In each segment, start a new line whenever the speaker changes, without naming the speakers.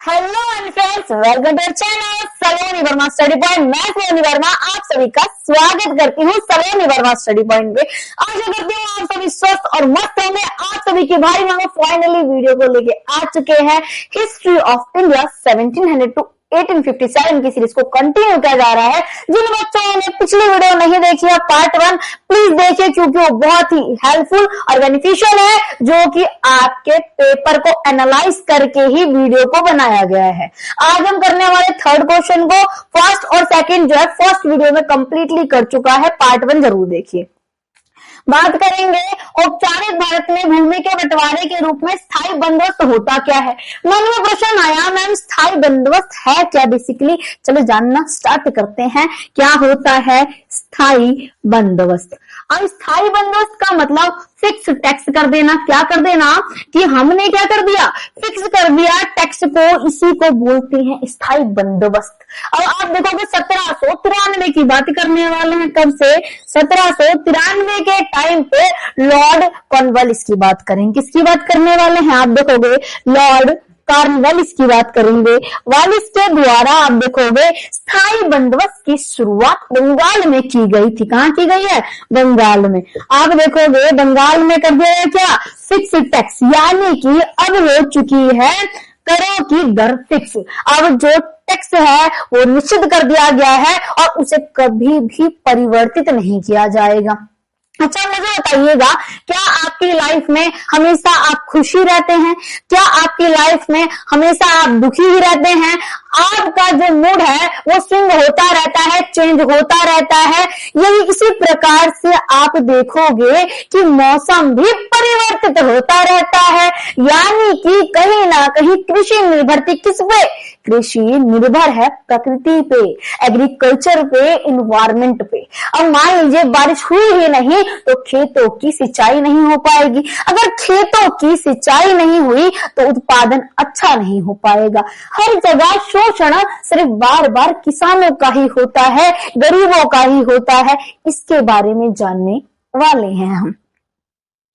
Hello and friends, welcome to channel Saloni Verma study point. मैं सलोनी वर्मा आप सभी का स्वागत करती हूँ सलोनी वर्मा स्टडी पॉइंट पे। आशा करती हूँ आप सभी स्वस्थ और मस्त होंगे। आप सभी की भाई मामा फाइनली वीडियो को लेके आ चुके हैं। हिस्ट्री ऑफ इंडिया 1700 टू 1857 की सीरीज को कंटिन्यू किया जा रहा है। जिन बच्चों ने पिछली वीडियो नहीं देखी है पार्ट 1 प्लीज देखिए, क्योंकि वो बहुत ही हेल्पफुल और बेनिफिशियल है, जो कि आपके पेपर को एनालाइज करके ही वीडियो को बनाया गया है। आज हम करने वाले थर्ड क्वेश्चन को फर्स्ट और सेकंड जो है फर्स्ट वीडियो में कंप्लीटली कर चुका है। पार्ट 1 जरूर देखिए। बात करेंगे औपचारिक भारत में भूमि के बंटवारे के रूप में स्थायी बंदोबस्त होता क्या है। मन में प्रश्न आया मैम स्थायी बंदोबस्त है क्या बेसिकली। चलो जानना स्टार्ट करते हैं, क्या होता है स्थायी बंदोबस्त। अब स्थायी बंदोबस्त का मतलब फिक्स टैक्स कर देना। क्या कर देना कि हमने क्या कर दिया, फिक्स कर दिया टैक्स को, इसी को बोलते हैं स्थायी बंदोबस्त। अब आप देखोगे 1793 की बात करने वाले हैं। कब से? 1793 के टाइम पे लॉर्ड कॉर्नवालिस की बात करेंगे। किसकी बात करने वाले हैं? आप देखोगे लॉर्ड कॉर्नवालिस की बात करेंगे। वालिस के द्वारा आप देखोगे स्थायी बंदोबस्त की शुरुआत बंगाल में की गई थी। कहाँ की गई है? बंगाल में। आप देखोगे बंगाल में कर दिया क्या, फिक्स टैक्स, यानी कि अब हो चुकी है करों की दर फिक्स। अब जो टैक्स है वो निश्चित कर दिया गया है और उसे कभी भी परिवर्तित नहीं किया जाएगा। अच्छा मुझे बताइएगा, क्या आपकी लाइफ में हमेशा आप खुशी रहते हैं? क्या आपकी लाइफ में हमेशा आप दुखी ही रहते हैं? आपका जो मूड है वो स्विंग होता रहता है, चेंज होता रहता है। यही इसी प्रकार से आप देखोगे कि मौसम भी परिवर्तित होता रहता है, यानी कि कहीं ना कहीं कृषि निर्भर थी। किस पे? कृषि निर्भर है प्रकृति पे, एग्रीकल्चर पे, इन्वायरमेंट पे। अब मान लीजिए बारिश हुई ही नहीं तो खेतों की सिंचाई नहीं हो पाएगी। अगर खेतों की सिंचाई नहीं हुई तो उत्पादन अच्छा नहीं हो पाएगा। हर जगह शोषण सिर्फ बार बार किसानों का ही होता है, गरीबों का ही होता है। इसके बारे में जानने वाले हैं हम।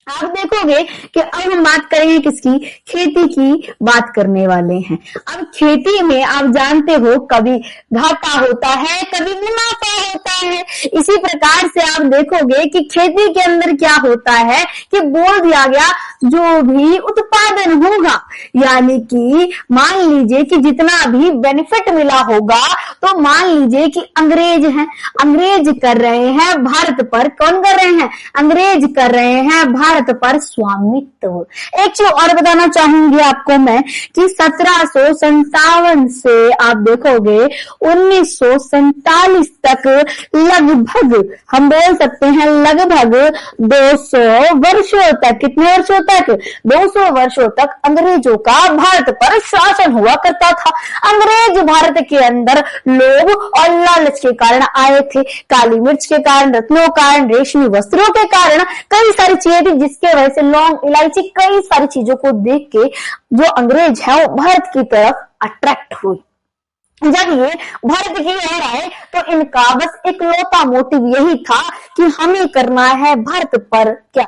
आप देखोगे कि अब हम बात करेंगे किसकी, खेती की बात करने वाले हैं। अब खेती में आप जानते हो कभी घाटा होता है, कभी मुनाफा होता है। इसी प्रकार से आप देखोगे कि खेती के अंदर क्या होता है कि बोल दिया गया जो भी उत्पादन होगा, यानी कि मान लीजिए कि जितना भी बेनिफिट मिला होगा, तो मान लीजिए कि अंग्रेज हैं, अंग्रेज कर रहे हैं भारत पर, कौन कर रहे हैं? अंग्रेज कर रहे हैं भारत पर स्वामित्व। एक चीज और बताना चाहूंगी आपको मैं कि 1757 से आप देखोगे 1947 तक लगभग हम बोल सकते हैं लगभग 200 वर्षों तक, कितने वर्षों तक? 200 वर्षों तक अंग्रेजों का भारत पर शासन हुआ करता था। अंग्रेज भारत के अंदर लोग और लालच के कारण आए थे, काली मिर्च के कारण, रत्नों के कारण, रेशमी वस्त्रों के कारण, कई सारी चीजें थी जिसके वजह से लौंग, इलायची, कई सारी चीजों को देख के जो अंग्रेज है वो भारत की तरफ अट्रैक्ट हुए। जब ये भारत की ओर आए तो इनका बस इकलौता मोटिव यही था कि हमें करना है भारत पर क्या,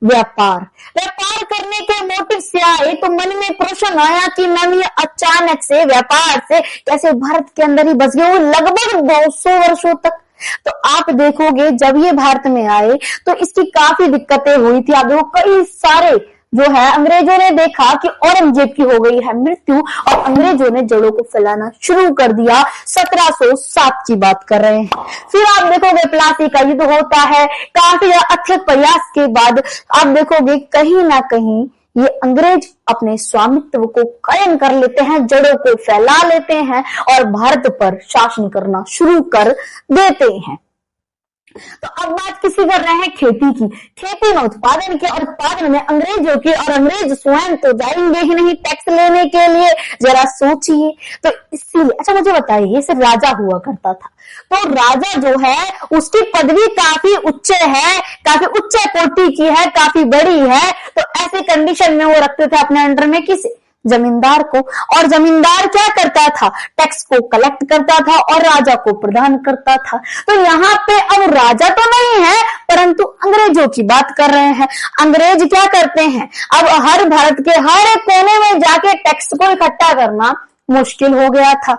व्यापार। व्यापार करने के मोटिव से आए तो मन में प्रश्न आया कि मैम ये अचानक से व्यापार से कैसे भारत के अंदर ही बस गए, वो लगभग 200 वर्षों तक। तो आप देखोगे जब ये भारत में आए तो इसकी काफी दिक्कतें हुई थी। आप देखो कई सारे जो है अंग्रेजों ने देखा कि औरंगजेब की हो गई है मृत्यु और अंग्रेजों ने जड़ों को फैलाना शुरू कर दिया। 1707 की बात कर रहे हैं। फिर आप देखोगे प्लासी का युद्ध होता है। काफी अथक प्रयास के बाद आप देखोगे कहीं ना कहीं ये अंग्रेज अपने स्वामित्व को कायम कर लेते हैं, जड़ों को फैला लेते हैं और भारत पर शासन करना शुरू कर देते हैं। तो अब बात किसी कर रहे हैं? खेती की। खेती में उत्पादन की, और उत्पादन में अंग्रेजों की, और अंग्रेज स्वयं तो जाएंगे ही नहीं टैक्स लेने के लिए, जरा सोचिए। तो इसीलिए अच्छा मुझे बताइए, सिर्फ राजा हुआ करता था, तो राजा जो है उसकी पदवी काफी उच्च है, काफी उच्च कोटि की है, काफी बड़ी है। तो ऐसे कंडीशन में वो रखते थे अपने अंडर में किसे? जमींदार को। और जमींदार क्या करता था? टैक्स को कलेक्ट करता था और राजा को प्रदान करता था। तो यहाँ पे अब राजा तो नहीं है परंतु अंग्रेजों की बात कर रहे हैं। अंग्रेज क्या करते हैं? अब हर भारत के हर एक कोने में जाके टैक्स को इकट्ठा करना मुश्किल हो गया था।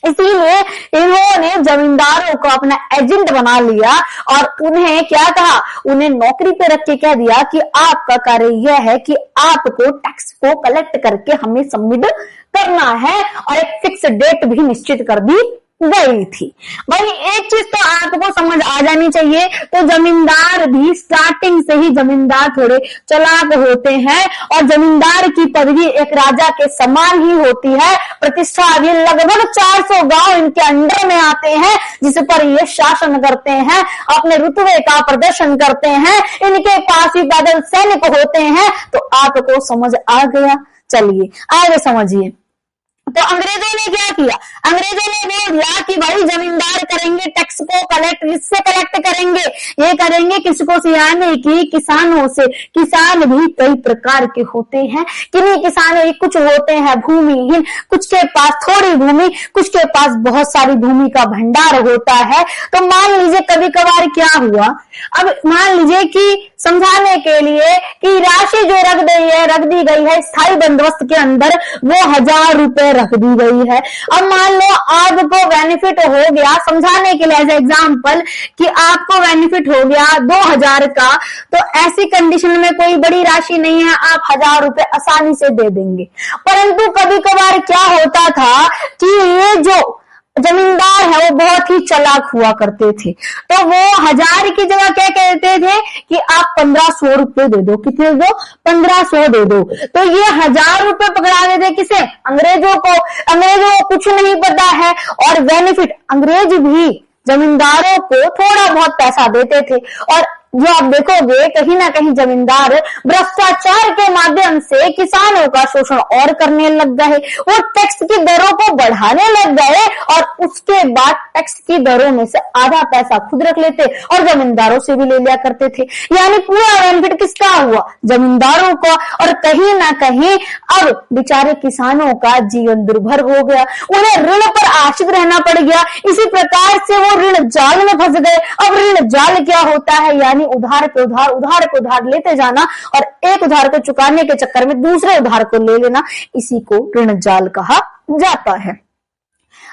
इसीलिए इन्होंने जमींदारों को अपना एजेंट बना लिया और उन्हें क्या कहा, उन्हें नौकरी पे रख के कह दिया कि आपका कार्य यह है कि आपको टैक्स को कलेक्ट करके हमें सबमिट करना है, और एक फिक्स डेट भी निश्चित कर दी गई थी। भाई एक चीज तो आपको समझ आ जानी चाहिए, तो जमींदार भी स्टार्टिंग से ही जमींदार थोड़े चालाक होते हैं, और जमींदार की पदवी एक राजा के समान ही होती है। प्रतिष्ठा भी लगभग 400 गांव इनके अंडर में आते हैं, जिस पर ये शासन करते हैं, अपने रुतबे का प्रदर्शन करते हैं। इनके पास ही पैदल सैनिक होते हैं। तो आपको समझ आ गया, चलिए आगे समझिए। तो अंग्रेजों ने क्या किया, अंग्रेजों ने बोल दिया कि भाई जमींदार करेंगे टैक्स को कलेक्ट, किससे कलेक्ट करेंगे, ये करेंगे किसको से, यानी कि किसानों से। किसान भी कई प्रकार के होते हैं, किन्हीं किसानों कुछ होते हैं भूमिहीन, कुछ के पास थोड़ी भूमि, कुछ के पास बहुत सारी भूमि का भंडार होता है। तो मान लीजिए कभी कभार क्या हुआ, अब मान लीजिए कि समझाने के लिए कि राशि जो रख दी गई है स्थायी बंदोबस्त के अंदर, वो 1000 रुपए रख दी गई है। अब मान लो आपको बेनिफिट हो गया, समझाने के लिए एज एग्जाम्पल कि आपको बेनिफिट हो गया 2000 का, तो ऐसी कंडीशन में कोई बड़ी राशि नहीं है, आप 1000 रुपए आसानी से दे देंगे। परंतु कभी कभार क्या होता था कि ये जो जमींदार है वो बहुत ही चालाक हुआ करते थे, तो वो 1000 की जगह क्या कहते थे कि आप 1500 रुपए दे दो। कितने दो, 1500 दे दो। तो ये 1000 रुपए पकड़ा देते किसे, अंग्रेजों को। अंग्रेजों को कुछ नहीं पता है, और बेनिफिट अंग्रेज भी जमींदारों को थोड़ा बहुत पैसा देते थे। और जो आप देखोगे कहीं ना कहीं जमींदार भ्रष्टाचार के माध्यम से किसानों का शोषण और करने लग गए। वो टैक्स की दरों को बढ़ाने लग गए, और उसके बाद टैक्स की दरों में से आधा पैसा खुद रख लेते और जमींदारों से भी ले लिया करते थे। यानी पूरा बेनिफिट किसका हुआ, जमींदारों का। और कहीं ना कहीं अब बेचारे किसानों का जीवन दुर्भर हो गया, उन्हें ऋण पर आश्रित रहना पड़ गया। इसी प्रकार से वो ऋण जाल में फंस गए। अब ऋण जाल क्या होता है, यानी उधार पे उधार लेते जाना, और एक उधार को चुकाने के चक्कर में दूसरे उधार को ले लेना, इसी को ऋण जाल कहा जाता है।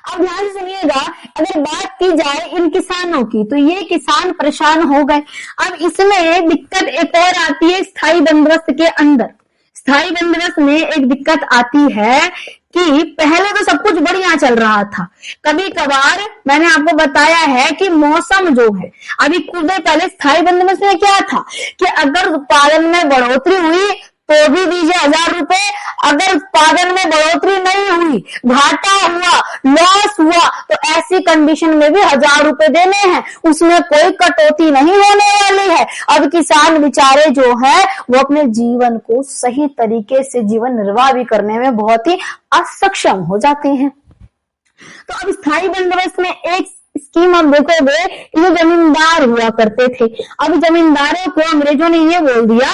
अब ध्यान से सुनिएगा, अगर बात की जाए इन किसानों की, तो ये किसान परेशान हो गए। अब इसमें दिक्कत एक और आती है स्थायी बंदोबस्त के अंदर। स्थायी बंदोबस्त में एक दिक्कत आती है कि पहले तो सब कुछ बढ़िया चल रहा था, कभी कभार मैंने आपको बताया है कि मौसम जो है, अभी कुछ देर पहले स्थायी बंदोबस्त में क्या था कि अगर उत्पादन में बढ़ोतरी हुई तो भी दीजिए 1000 रुपए, अगर उत्पादन में बढ़ोतरी नहीं हुई, घाटा हुआ, लॉस हुआ, तो ऐसी कंडीशन में भी 1000 रुपए देने हैं, उसमें कोई कटौती नहीं होने वाली है। अब किसान बेचारे जो है वो अपने जीवन को सही तरीके से जीवन निर्वाह भी करने में बहुत ही असक्षम हो जाते हैं। तो अब स्थायी बंदोबस्त में एक स्कीम आप देखोगे, ये जमींदार हुआ करते थे। अब जमींदारों को अंग्रेजों ने ये बोल दिया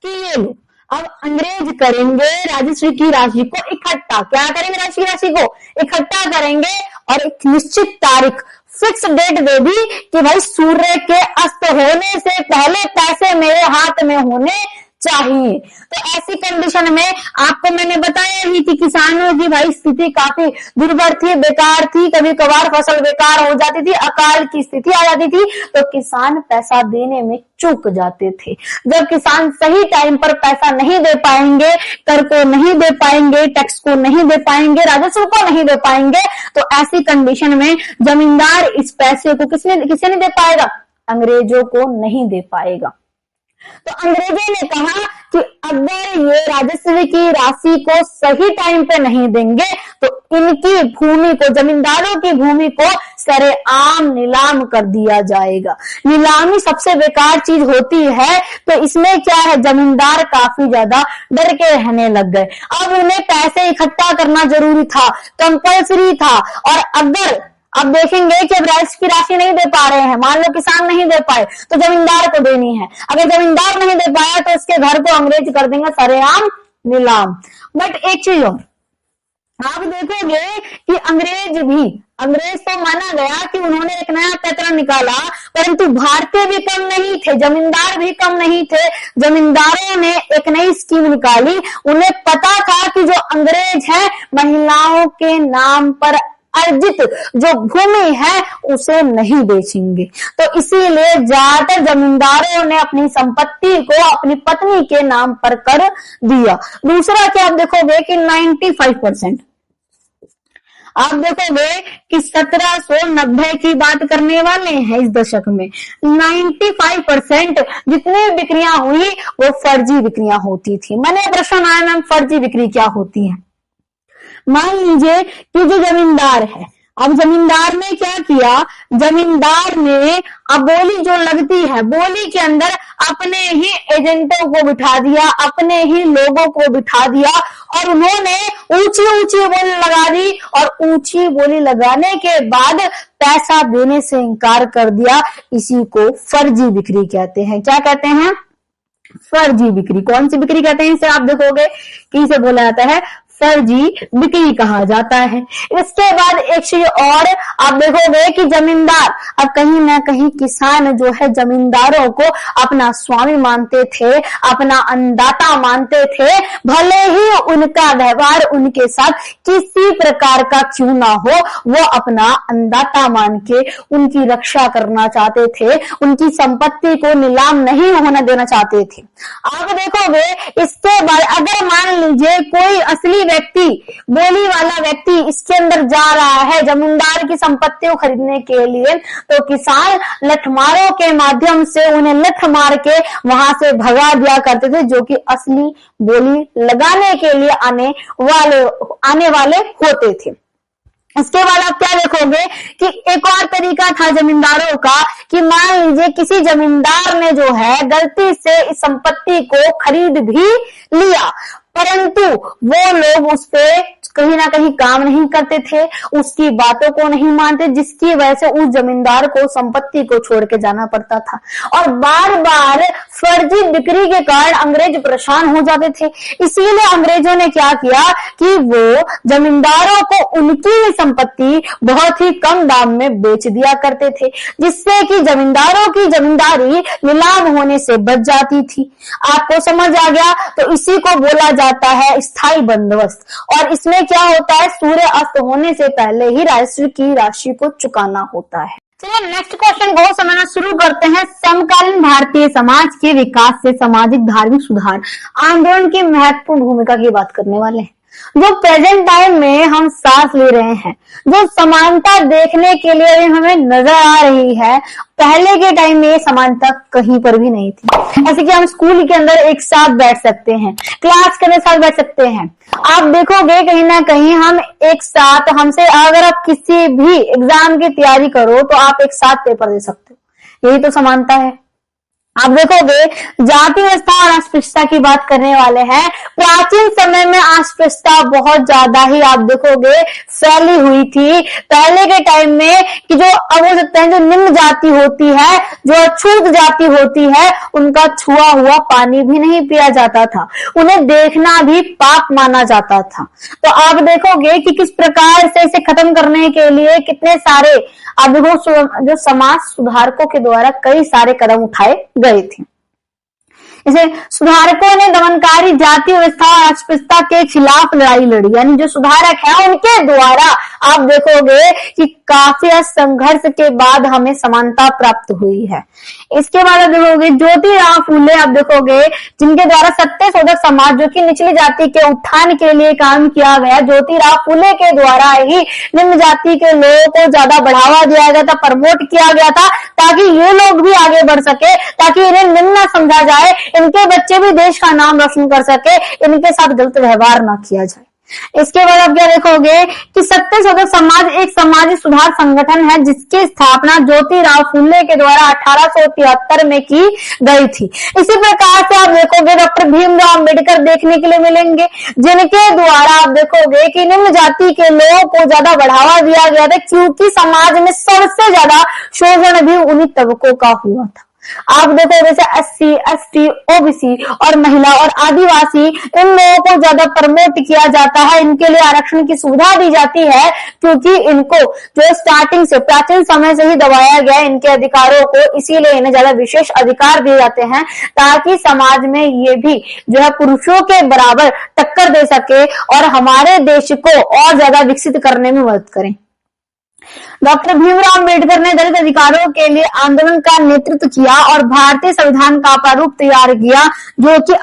कि ये लो, अब अंग्रेज करेंगे राजस्व की राशि को इकट्ठा। क्या करेंगे, राशि को इकट्ठा करेंगे, और एक निश्चित तारीख फिक्स डेट दे दी कि भाई सूर्य के अस्त होने से पहले पैसे मेरे हाथ में होने चाहिए। तो ऐसी कंडीशन में आपको मैंने बताया ही कि किसानों की भाई स्थिति काफी दुर्भर थी, बेकार थी, कभी कभार फसल बेकार हो जाती थी, अकाल की स्थिति आ जाती थी, तो किसान पैसा देने में चूक जाते थे। जब किसान सही टाइम पर पैसा नहीं दे पाएंगे, कर को नहीं दे पाएंगे, टैक्स को नहीं दे पाएंगे, राजस्व को नहीं दे पाएंगे, तो ऐसी कंडीशन में जमींदार इस पैसे को किसे नहीं दे पाएगा, अंग्रेजों को नहीं दे पाएगा। तो अंग्रेजों ने कहा कि अगर ये राजस्व की राशि को सही टाइम पे नहीं देंगे तो इनकी भूमि को, जमींदारों की भूमि को सरेआम नीलाम कर दिया जाएगा। नीलामी सबसे बेकार चीज होती है, तो इसमें क्या है, जमींदार काफी ज्यादा डर के रहने लग गए। अब उन्हें पैसे इकट्ठा करना जरूरी था, कंपल्सरी था। और अगर अब देखेंगे कि अब राजस्व की राशि नहीं दे पा रहे हैं, मान लो किसान नहीं दे पाए, तो जमींदार को देनी है। अगर जमींदार नहीं दे पाया तो उसके घर को अंग्रेज कर देंगे सरेआम नीलाम। बट एक चीज और आप देखोगे कि अंग्रेज तो माना गया कि उन्होंने एक नया पैटर्न निकाला, परंतु भारतीय भी कम नहीं थे, जमींदार भी कम नहीं थे। जमींदारों ने एक नई स्कीम निकाली। उन्हें पता था कि जो अंग्रेज हैं महिलाओं के नाम पर अर्जित जो भूमि है उसे नहीं बेचेंगे, तो इसीलिए ज्यादातर जमींदारों ने अपनी संपत्ति को अपनी पत्नी के नाम पर कर दिया। दूसरा क्या आप देखोगे कि 95%, आप देखोगे कि 1790 की बात करने वाले हैं इस दशक में 95% जितनी बिक्रियां हुई वो फर्जी बिक्रियां होती थी। मैंने प्रश्न आया मैम फर्जी बिक्री क्या होती है? मान लीजिए कि जो जमींदार है, अब जमींदार ने क्या किया, जमींदार ने अब बोली जो लगती है बोली के अंदर अपने ही एजेंटों को बिठा दिया, अपने ही लोगों को बिठा दिया और उन्होंने ऊंची ऊंची बोली लगा दी और ऊंची बोली लगाने के बाद पैसा देने से इनकार कर दिया। इसी को फर्जी बिक्री कहते हैं। क्या कहते हैं? फर्जी बिक्री। कौन सी बिक्री कहते हैं इसे? आप देखोगे कि इसे बोला जाता है फर्जी बिक्री कहा जाता है। इसके बाद एक चीज और आप देखोगे कि जमींदार, अब कहीं ना कहीं किसान जो है जमींदारों को अपना स्वामी मानते थे, अपना अन्नदाता मानते थे, भले ही उनका व्यवहार उनके साथ किसी प्रकार का क्यों ना हो, वो अपना अन्नदाता मान के उनकी रक्षा करना चाहते थे, उनकी संपत्ति को नीलाम नहीं होने देना चाहते थे। आप देखोगे इसके बाद अगर मान लीजिए कोई असली व्यक्ति, बोली वाला व्यक्ति इसके अंदर जा रहा है जमींदार की संपत्ति को खरीदने के लिए, तो किसान लठमारों के माध्यम से उन्हें लठ मार के वहां से भगा दिया करते थे, जो कि असली बोली लगाने के लिए आने वाले होते थे। इसके बाद आप क्या देखोगे कि एक और तरीका था जमींदारों का कि मान लीजिए किसी जमींदार ने जो है गलती से इस संपत्ति को खरीद भी लिया, परंतु वो लोग उस पे कहीं ना कहीं काम नहीं करते थे, उसकी बातों को नहीं मानते, जिसकी वजह से उस जमींदार को संपत्ति को छोड़ के जाना पड़ता था। और बार बार फर्जी बिक्री के कारण अंग्रेज परेशान हो जाते थे। इसीलिए अंग्रेजों ने क्या किया कि वो जमींदारों को उनकी संपत्ति बहुत ही कम दाम में बेच दिया करते थे, जिससे कि जमींदारों की जमींदारी नीलाम होने से बच जाती थी। आपको समझ आ गया? तो इसी को बोला जाता है स्थायी बंदोबस्त। और इसमें क्या होता है, सूर्य अस्त होने से पहले ही राजस्व की राशि को चुकाना होता है। चलिए नेक्स्ट क्वेश्चन को समझना शुरू करते हैं। समकालीन भारतीय समाज के विकास से सामाजिक धार्मिक सुधार आंदोलन की महत्वपूर्ण भूमिका की बात करने वाले हैं। जो प्रेजेंट टाइम में हम सांस ले रहे हैं, जो समानता देखने के लिए हमें नजर आ रही है, पहले के टाइम में ये समानता कहीं पर भी नहीं थी। ऐसे कि हम स्कूल के अंदर एक साथ बैठ सकते हैं, क्लास के अंदर साथ बैठ सकते हैं। आप देखोगे कहीं ना कहीं हम एक साथ, हमसे अगर आप किसी भी एग्जाम की तैयारी करो तो आप एक साथ पेपर दे सकते हो। यही तो समानता है। आप देखोगे जाति व्यवस्था और अस्पृश्यता की बात करने वाले हैं। प्राचीन समय में अस्पृश्यता बहुत ज्यादा ही आप देखोगे फैली हुई थी। पहले के टाइम में कि जो अब हो सकते हैं जो निम्न जाति होती है, जो अछूत जाति होती है, उनका छुआ हुआ पानी भी नहीं पिया जाता था, उन्हें देखना भी पाप माना जाता था। तो आप देखोगे कि किस प्रकार से इसे खत्म करने के लिए कितने सारे आप देखो जो समाज सुधारकों के द्वारा कई सारे कदम उठाए गए थे। इसे सुधारकों ने दमनकारी जाति व्यवस्था और अस्पृश्यता के खिलाफ लड़ाई लड़ी, यानी जो सुधारक है उनके द्वारा आप देखोगे कि काफी संघर्ष के बाद हमें समानता प्राप्त हुई है। इसके बाद आप देखोगे ज्योतिराव फूले, आप देखोगे जिनके द्वारा सत्यशोधक समाज जो कि निचली जाति के उत्थान के लिए काम किया गया, ज्योतिराव फूले के द्वारा ही निम्न जाति के लोगों को ज्यादा बढ़ावा दिया गया था, प्रमोट किया गया था, ताकि ये लोग भी आगे बढ़ सके, ताकि इन्हें निम्न समझा जाए, इनके बच्चे भी देश का नाम रोशन कर सके, इनके साथ गलत व्यवहार न किया जाए। इसके बाद आप क्या देखोगे कि सत्यशोधक समाज एक सामाजिक सुधार संगठन है जिसकी स्थापना ज्योतिराव फूले के द्वारा 1873 में की गई थी। इसी प्रकार से आप देखोगे डॉक्टर भीमराव अंबेडकर देखने के लिए मिलेंगे, जिनके द्वारा आप देखोगे कि निम्न जाति के लोगों को ज्यादा बढ़ावा दिया गया था, क्योंकि समाज में सबसे ज्यादा शोषण भी उन्हीं तबकों का हुआ था। आप देखो जैसे SC, ST, OBC और महिला और आदिवासी, इन लोगों को ज्यादा प्रमोट किया जाता है, इनके लिए आरक्षण की सुविधा दी जाती है, क्योंकि इनको जो स्टार्टिंग से प्राचीन समय से ही दबाया गया इनके अधिकारों को, इसीलिए इन्हें ज्यादा विशेष अधिकार दिए जाते हैं, ताकि समाज में ये भी जो है पुरुषों के बराबर टक्कर दे सके और हमारे देश को और ज्यादा विकसित करने में मदद करें। डॉक्टर भीमराव अम्बेडकर ने दलित अधिकारों के लिए आंदोलन का नेतृत्व किया और भारतीय संविधान का प्रारूप तैयार किया, जो कि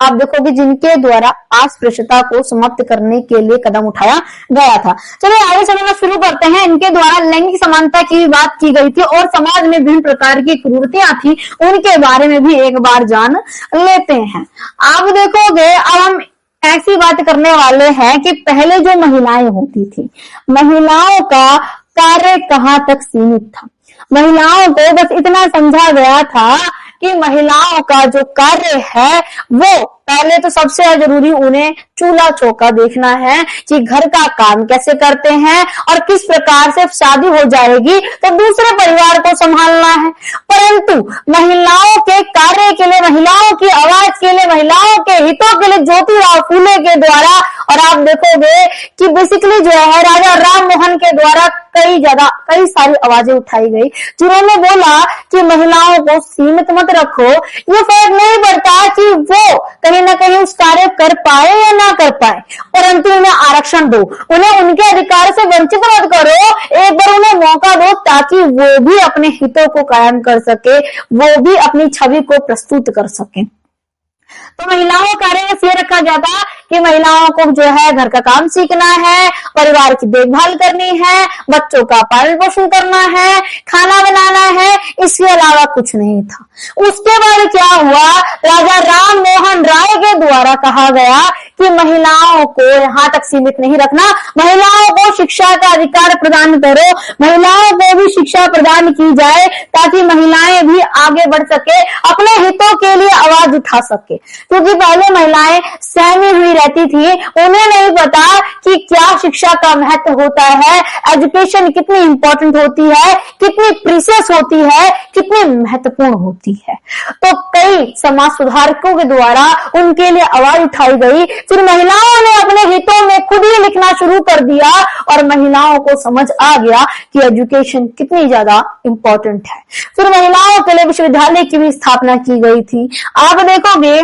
आप देखोगे जिनके द्वारा अस्पृश्यता को समाप्त करने के लिए कदम उठाया गया था। चलिए आगे समझना शुरू करते हैं। इनके द्वारा लैंगिक समानता की बात की गई थी और समाज में विभिन्न प्रकार की कुरीतियां थी, उनके बारे में भी एक बार जान लेते हैं। आप देखोगे अब हम ऐसी बात करने वाले हैं कि पहले जो महिलाएं होती थी, महिलाओं का कार्य कहाँ तक सीमित था। महिलाओं को बस इतना समझा गया था कि महिलाओं का जो कार्य है वो पहले तो सबसे जरूरी उन्हें चूल्हा चौका देखना है कि घर का काम कैसे करते हैं और किस प्रकार से शादी हो जाएगी तो दूसरे परिवार को संभालना है। परंतु महिलाओं के कार्य के लिए, महिलाओं की आवाज के लिए, महिलाओं के हितों के लिए ज्योतिराव फूले के द्वारा, और आप देखोगे कि बेसिकली जो है राजा राम मोहन के द्वारा कई सारी आवाजें उठाई गई, जिन्होंने बोला कि महिलाओं को सीमित मत रखो। ये फर्क नहीं पड़ता कि वो कहीं ना कहीं उस कार्य कर पाए या ना कर पाए, परंतु उन्हें आरक्षण दो, उन्हें उनके अधिकार से वंचित मत करो, एक बार उन्हें मौका दो ताकि वो भी अपने हितों को कायम कर सके, वो भी अपनी छवि को प्रस्तुत कर सके। तो महिलाओं का कार्य ये रखा जाता कि महिलाओं को जो है घर का काम सीखना है, परिवार की देखभाल करनी है, बच्चों का पालन पोषण करना है, खाना बनाना है, इसके अलावा कुछ नहीं था। उसके बाद क्या हुआ, राजा राम मोहन राय के द्वारा कहा गया कि महिलाओं को यहाँ तक सीमित नहीं रखना, महिलाओं को शिक्षा का अधिकार प्रदान करो, महिलाओं को भी शिक्षा प्रदान की जाए ताकि महिलाएं भी आगे बढ़ सके, अपने हितों के लिए आवाज उठा सके। क्योंकि पहले महिलाएं सहमी हुई रहती थी, उन्हें नहीं पता कि क्या शिक्षा का महत्व होता है, एजुकेशन कितनी इंपॉर्टेंट होती है, कितनी प्रीशियस होती है, कितनी महत्वपूर्ण होती है। तो कई समाज सुधारकों के द्वारा उनके लिए आवाज उठाई गई। फिर महिलाओं ने अपने हितों में खुद ही लिखना शुरू कर दिया और महिलाओं को समझ आ गया कि एजुकेशन कितनी ज्यादा इंपॉर्टेंट है। फिर महिलाओं के लिए विश्वविद्यालय की भी स्थापना की गई थी। आप देखोगे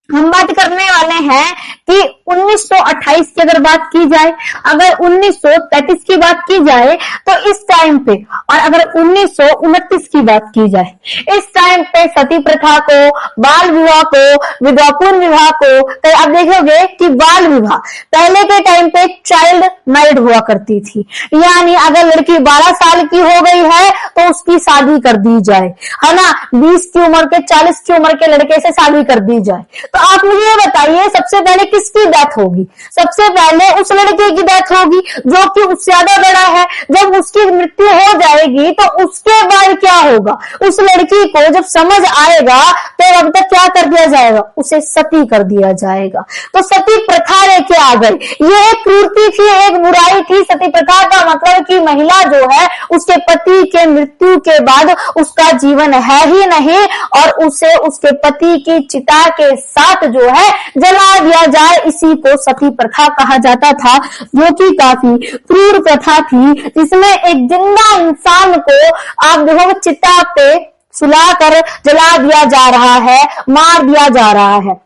हम बात करने वाले हैं कि 1928 की अगर बात की जाए, अगर 1933 की बात की जाए तो इस टाइम पे, और अगर 1929 की बात की जाए, इस टाइम पे सती प्रथा को, बाल विवाह को, विधवापूर्ण विवाह को, तो आप देखोगे कि बाल विवाह पहले के टाइम पे चाइल्ड मैरिड हुआ करती थी, यानी अगर लड़की 12 साल की हो गई है तो उसकी शादी कर दी जाए, है ना, 20 की उम्र के 40 की उम्र के लड़के से शादी कर दी जाए। तो आप मुझे ये बताइए सबसे पहले किसकी डेथ होगी? सबसे पहले उस लड़के की डेथ होगी जो कि उससे ज्यादा बड़ा है। जब उसकी मृत्यु हो जाएगी तो उसके बाद क्या होगा, उस लड़की को जब समझ आएगा तो अब तक क्या कर दिया जाएगा, उसे सती कर दिया जाएगा। तो सती प्रथा लेके आ गई, ये एक क्रूरती थी, एक बुराई थी। सती प्रथा का मतलब कि महिला जो है उसके पति के मृत्यु के बाद उसका जीवन है ही नहीं और उसे उसके पति की चिता के साथ जो है जला दिया जाए, इसी को सती प्रथा कहा जाता था, जो कि काफी क्रूर प्रथा थी, जिसमें एक जिंदा इंसान को आप देखो चिता पे सुलाकर जला दिया जा रहा है, मार दिया जा रहा है।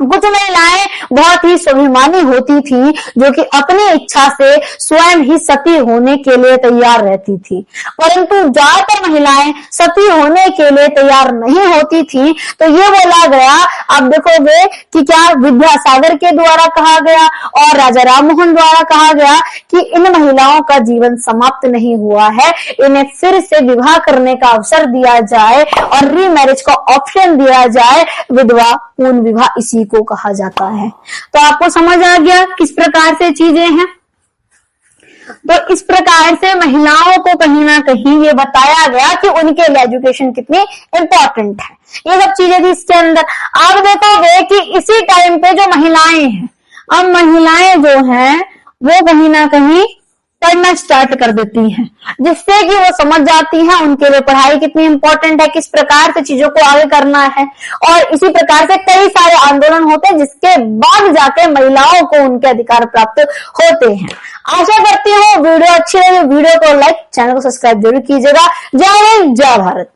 कुछ महिलाएं बहुत ही स्वाभिमानी होती थी जो कि अपनी इच्छा से स्वयं ही सती होने के लिए तैयार रहती थी, परंतु ज्यादातर महिलाएं सती होने के लिए तैयार नहीं होती थी। तो ये बोला गया, आप देखोगे कि क्या विद्यासागर के द्वारा कहा गया और राजा राम मोहन द्वारा कहा गया कि इन महिलाओं का जीवन समाप्त नहीं हुआ है, इन्हें फिर से विवाह करने का अवसर दिया जाए और रीमैरिज का ऑप्शन दिया जाए। विधवा पूर्ण विवाह इसी को कहा जाता है। तो आपको समझ आ गया किस प्रकार से चीजें हैं। तो इस प्रकार से महिलाओं को कहीं ना कहीं ये बताया गया कि उनके लिए एजुकेशन कितनी इंपॉर्टेंट है। ये सब चीजें थी इसके अंदर। आप देखोगे कि इसी टाइम पे जो महिलाएं हैं, अब महिलाएं जो हैं वो कहीं ना कहीं पढ़ना स्टार्ट कर देती हैं, जिससे कि वो समझ जाती हैं उनके लिए पढ़ाई कितनी इंपॉर्टेंट है, किस प्रकार से चीजों को आगे करना है। और इसी प्रकार से कई सारे आंदोलन होते हैं जिसके बाद जाके महिलाओं को उनके अधिकार प्राप्त होते हैं। आशा करती हूँ वीडियो अच्छी लगी, वीडियो को लाइक, चैनल को सब्सक्राइब जरूर कीजिएगा। जय हिंद, जय भारत।